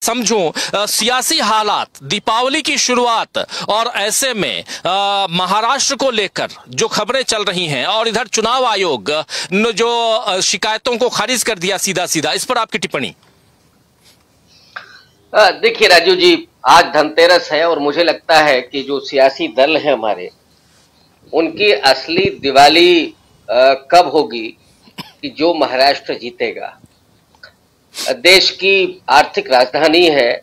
समझूं सियासी हालात, दीपावली की शुरुआत, और ऐसे में महाराष्ट्र को लेकर जो खबरें चल रही हैं और इधर चुनाव आयोग ने जो शिकायतों को खारिज कर दिया सीधा सीधा, इस पर आपकी टिप्पणी? देखिए राजू जी, आज धनतेरस है और मुझे लगता है कि जो सियासी दल हैं हमारे, उनकी असली दिवाली कब होगी कि जो महाराष्ट्र जीतेगा। देश की आर्थिक राजधानी है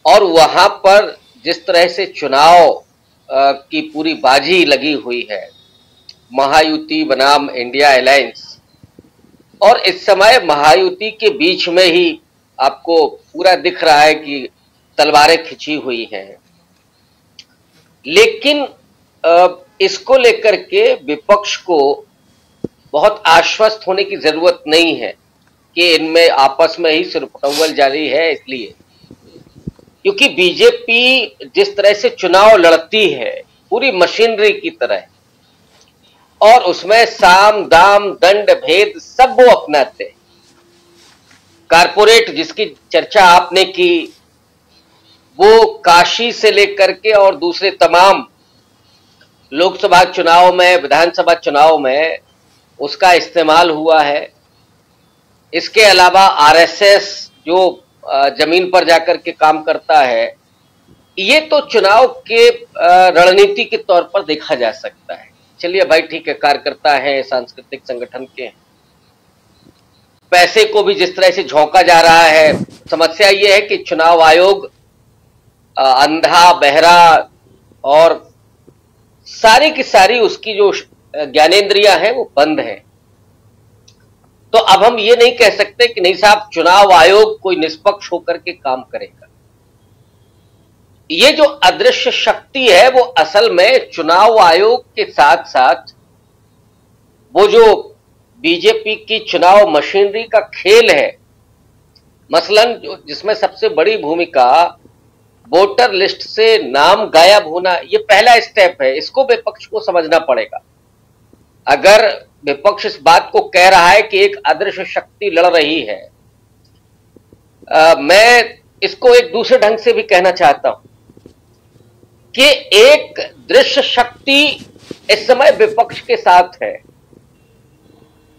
और वहां पर जिस तरह से चुनाव की पूरी बाजी लगी हुई है, महायुति बनाम इंडिया अलायंस, और इस समय महायुति के बीच में ही आपको पूरा दिख रहा है कि तलवारें खिंची हुई हैं। लेकिन इसको लेकर के विपक्ष को बहुत आश्वस्त होने की जरूरत नहीं है कि इनमें आपस में ही सिरफटौवल जारी है, इसलिए क्योंकि बीजेपी जिस तरह से चुनाव लड़ती है पूरी मशीनरी की तरह, और उसमें साम दाम दंड भेद सब वो अपनाते हैं। कारपोरेट जिसकी चर्चा आपने की, वो काशी से लेकर के और दूसरे तमाम लोकसभा चुनाव में, विधानसभा चुनाव में उसका इस्तेमाल हुआ है। इसके अलावा आरएसएस जो जमीन पर जाकर के काम करता है, ये तो चुनाव के रणनीति के तौर पर देखा जा सकता है। चलिए भाई ठीक है, कार्यकर्ता है, सांस्कृतिक संगठन के हैं। पैसे को भी जिस तरह से झोंका जा रहा है, समस्या ये है कि चुनाव आयोग अंधा बहरा और सारी की सारी उसकी जो ज्ञानेंद्रियां हैं वो बंद हैं। तो अब हम ये नहीं कह सकते कि नहीं साहब चुनाव आयोग कोई निष्पक्ष होकर के काम करेगा। ये जो अदृश्य शक्ति है वो असल में चुनाव आयोग के साथ साथ वो जो बीजेपी की चुनाव मशीनरी का खेल है, मसलन जिसमें सबसे बड़ी भूमिका वोटर लिस्ट से नाम गायब होना, ये पहला स्टेप है। इसको विपक्ष को समझना पड़ेगा। अगर विपक्ष इस बात को कह रहा है कि एक अदृश्य शक्ति लड़ रही है, मैं इसको एक दूसरे ढंग से भी कहना चाहता हूं कि एक दृश्य शक्ति इस समय विपक्ष के साथ है।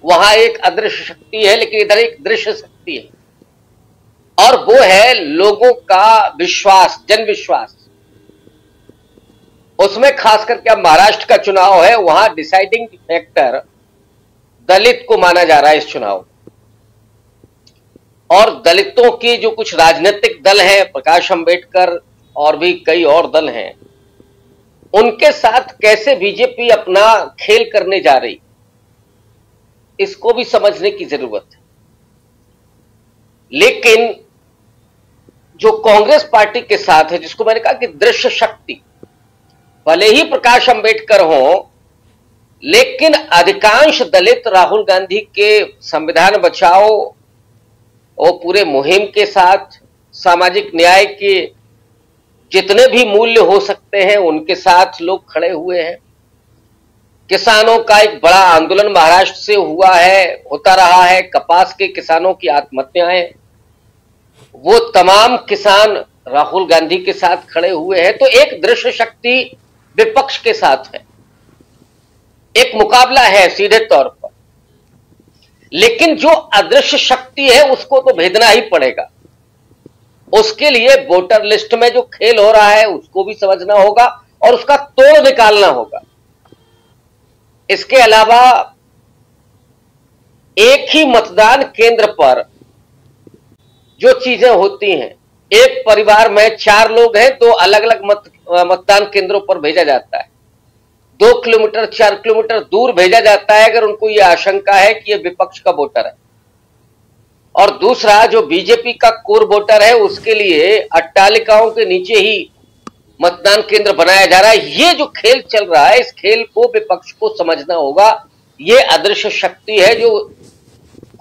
वहां एक अदृश्य शक्ति है, लेकिन इधर एक दृश्य शक्ति है, और वो है लोगों का विश्वास, जन विश्वास। उसमें खास करके अब महाराष्ट्र का चुनाव है, वहां डिसाइडिंग फैक्टर दलित को माना जा रहा है इस चुनाव। और दलितों की जो कुछ राजनीतिक दल हैं, प्रकाश अंबेडकर और भी कई और दल हैं, उनके साथ कैसे बीजेपी अपना खेल करने जा रही, इसको भी समझने की जरूरत है। लेकिन जो कांग्रेस पार्टी के साथ है, जिसको मैंने कहा कि दृश्य शक्ति, भले ही प्रकाश अंबेडकर हो, लेकिन अधिकांश दलित राहुल गांधी के संविधान बचाओ और पूरे मुहिम के साथ, सामाजिक न्याय के जितने भी मूल्य हो सकते हैं उनके साथ लोग खड़े हुए हैं। किसानों का एक बड़ा आंदोलन महाराष्ट्र से हुआ है, होता रहा है। कपास के किसानों की आत्महत्याएं, वो तमाम किसान राहुल गांधी के साथ खड़े हुए हैं। तो एक दृश्य शक्ति विपक्ष के साथ है, एक मुकाबला है सीधे तौर पर। लेकिन जो अदृश्य शक्ति है उसको तो भेदना ही पड़ेगा। उसके लिए वोटर लिस्ट में जो खेल हो रहा है उसको भी समझना होगा और उसका तोड़ निकालना होगा। इसके अलावा एक ही मतदान केंद्र पर जो चीजें होती हैं, एक परिवार में 4 लोग हैं, 2 अलग अलग मतदान केंद्रों पर भेजा जाता है। 2 किलोमीटर 4 किलोमीटर दूर भेजा जाता है अगर उनको यह आशंका है कि यह विपक्ष का वोटर है। और दूसरा, जो बीजेपी का कोर वोटर है, उसके लिए अट्टालिकाओं के नीचे ही मतदान केंद्र बनाया जा रहा है। ये जो खेल चल रहा है, इस खेल को विपक्ष को समझना होगा। ये अदृश्य शक्ति है जो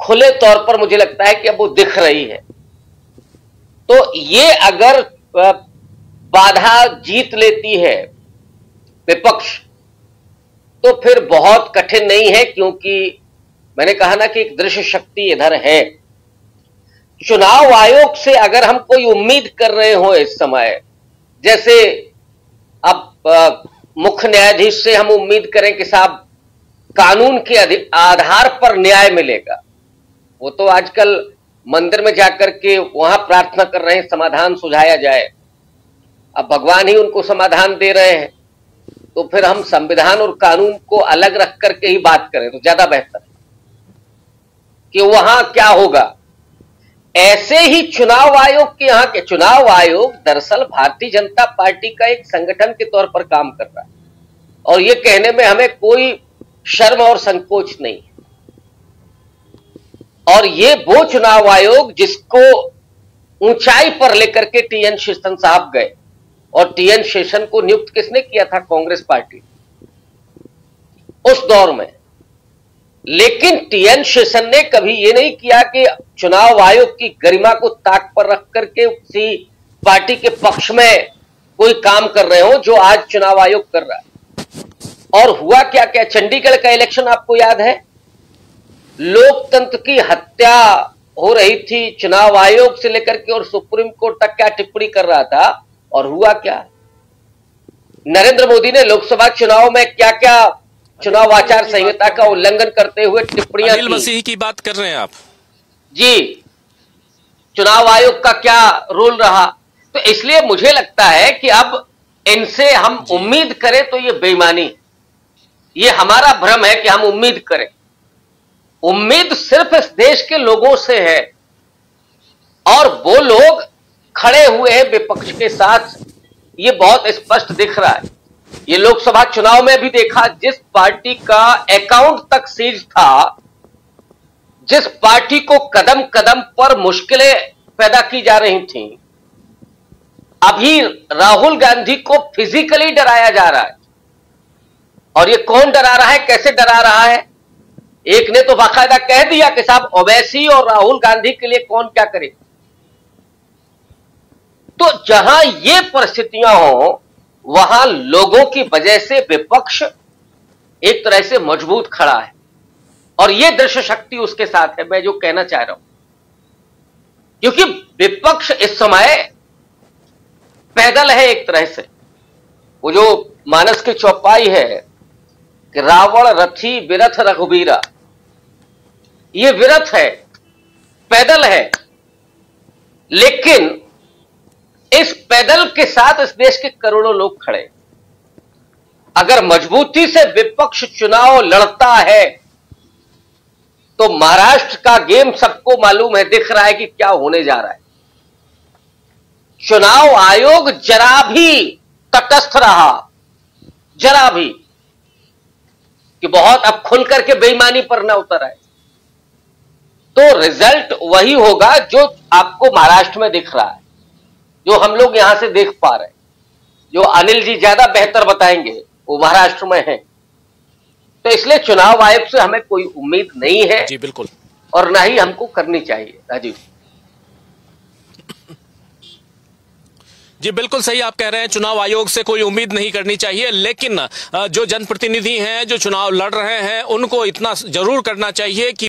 खुले तौर पर मुझे लगता है कि अब वो दिख रही है। तो ये अगर बाधा जीत लेती है विपक्ष, तो फिर बहुत कठिन नहीं है, क्योंकि मैंने कहा ना कि एक दृश्य शक्ति इधर है। चुनाव आयोग से अगर हम कोई उम्मीद कर रहे हो इस समय, जैसे अब मुख्य न्यायाधीश से हम उम्मीद करें कि साहब कानून के आधार पर न्याय मिलेगा, वो तो आजकल मंदिर में जाकर के वहां प्रार्थना कर रहे हैं समाधान सुझाया जाए। अब भगवान ही उनको समाधान दे रहे हैं, तो फिर हम संविधान और कानून को अलग रख करके ही बात करें तो ज्यादा बेहतर है कि वहां क्या होगा। ऐसे ही चुनाव आयोग के, यहां के चुनाव आयोग दरअसल भारतीय जनता पार्टी का एक संगठन के तौर पर काम कर रहा है और ये कहने में हमें कोई शर्म और संकोच नहीं है। और ये वो चुनाव आयोग जिसको ऊंचाई पर लेकर के टीएन शेषन साहब गए, और टीएन शेषन को नियुक्त किसने किया था? कांग्रेस पार्टी उस दौर में। लेकिन टीएन शेषन ने कभी ये नहीं किया कि चुनाव आयोग की गरिमा को ताक पर रख करके किसी पार्टी के पक्ष में कोई काम कर रहे हो जो आज चुनाव आयोग कर रहा है। और हुआ क्या क्या, चंडीगढ़ का इलेक्शन आपको याद है, लोकतंत्र की हत्या हो रही थी, चुनाव आयोग से लेकर के और सुप्रीम कोर्ट तक क्या टिप्पणी कर रहा था, और हुआ क्या? नरेंद्र मोदी ने लोकसभा चुनाव में क्या क्या चुनाव आचार संहिता का उल्लंघन करते हुए टिप्पणियां अनिल मसीह की बात कर रहे हैं आप जी। चुनाव आयोग का क्या रोल रहा? तो इसलिए मुझे लगता है कि अब इनसे हम उम्मीद करें तो ये बेईमानी, ये हमारा भ्रम है कि हम उम्मीद करें। उम्मीद सिर्फ इस देश के लोगों से है, और वो लोग खड़े हुए हैं विपक्ष के साथ, ये बहुत स्पष्ट दिख रहा है। ये लोकसभा चुनाव में भी देखा, जिस पार्टी का अकाउंट तक सीज था, जिस पार्टी को कदम कदम पर मुश्किलें पैदा की जा रही थीं, अभी राहुल गांधी को फिजिकली डराया जा रहा है। और ये कौन डरा रहा है, कैसे डरा रहा है? एक ने तो बाकायदा कह दिया कि साहब ओवैसी और राहुल गांधी के लिए कौन क्या करे। तो जहां ये परिस्थितियां हो, वहां लोगों की वजह से विपक्ष एक तरह से मजबूत खड़ा है, और ये दृश्य शक्ति उसके साथ है, मैं जो कहना चाह रहा हूं। क्योंकि विपक्ष इस समय पैदल है एक तरह से। वो जो मानस की चौपाई है कि रावण रथी विरथ रघुबीरा, ये विरथ है, पैदल है, लेकिन इस पैदल के साथ इस देश के करोड़ों लोग खड़े। अगर मजबूती से विपक्ष चुनाव लड़ता है तो महाराष्ट्र का गेम सबको मालूम है, दिख रहा है कि क्या होने जा रहा है। चुनाव आयोग जरा भी तटस्थ रहा, जरा भी, कि बहुत अब खुल करके बेईमानी पर ना उतर आए, तो रिजल्ट वही होगा जो आपको महाराष्ट्र में दिख रहा है, जो हम लोग यहां से देख पा रहे हैं। जो अनिल जी ज्यादा बेहतर बताएंगे, वो महाराष्ट्र में है। तो इसलिए चुनाव आयोग से हमें कोई उम्मीद नहीं है जी, बिल्कुल, और ना ही हमको करनी चाहिए। राजीव जी, बिल्कुल सही आप कह रहे हैं, चुनाव आयोग से कोई उम्मीद नहीं करनी चाहिए, लेकिन जो जनप्रतिनिधि हैं, जो चुनाव लड़ रहे हैं, उनको इतना जरूर करना चाहिए कि